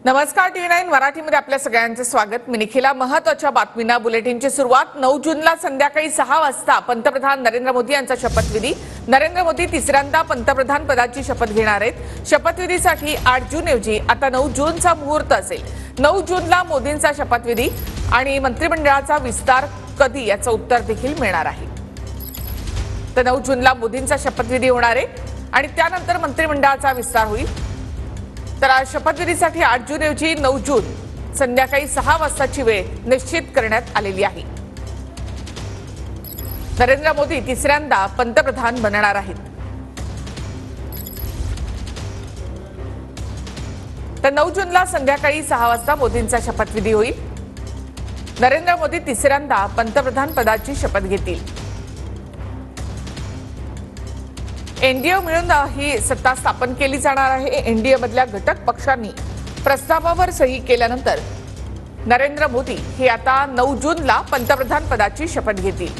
नमस्कार टी9 मराठीमध्ये आपल्या सगळ्यांचे स्वागत। मी निखिला। महत्त्वाच्या बातमीना बुलेटिनची सुरुवात। 9 जूनला संध्याकाळी 6 वाजता पंतप्रधान नरेंद्र मोदी यांचा शपथविधी। नरेंद्र मोदी तिसऱ्यांदा पंतप्रधान पदाची शपथ घेणार आहेत। शपथविधीसाठी 8 जून ऐवजी आता 9 जूनचा मुहूर्त असेल। 9 जूनला मोदींचा शपथविधी आणि मंत्रिमंडळाचा विस्तार कधी याचं उत्तर देखील मिळणार आहे। तर 9 जूनला मोदींचा शपथविधी होणार आहे आणि त्यानंतर मंत्रिमंडळाचा विस्तार होईल। तर आज शपथविधीसाठी 8 जून ऐवजी 9 जून संध्याकाळी 6 वाजताची वेळ निश्चित करण्यात आलेली आहे। नरेंद्र मोदी तिसऱ्यांदा पंतप्रधान बनणार आहेत। तर 9 जूनला संध्याकाळी 6 वाजता मोदींचा शपथविधी होईल। नरेंद्र मोदी तिसऱ्यांदा पंतप्रधान पदाची शपथ घेतील। एनडीए मिळून ही सत्ता स्थापन केली जाणार आहे। एनडीए मधल्या घटक पक्षांनी प्रस्तावावर सही केल्यानंतर नरेंद्र मोदी हे आता 9 जूनला पंतप्रधान पदाची शपथ घेतील।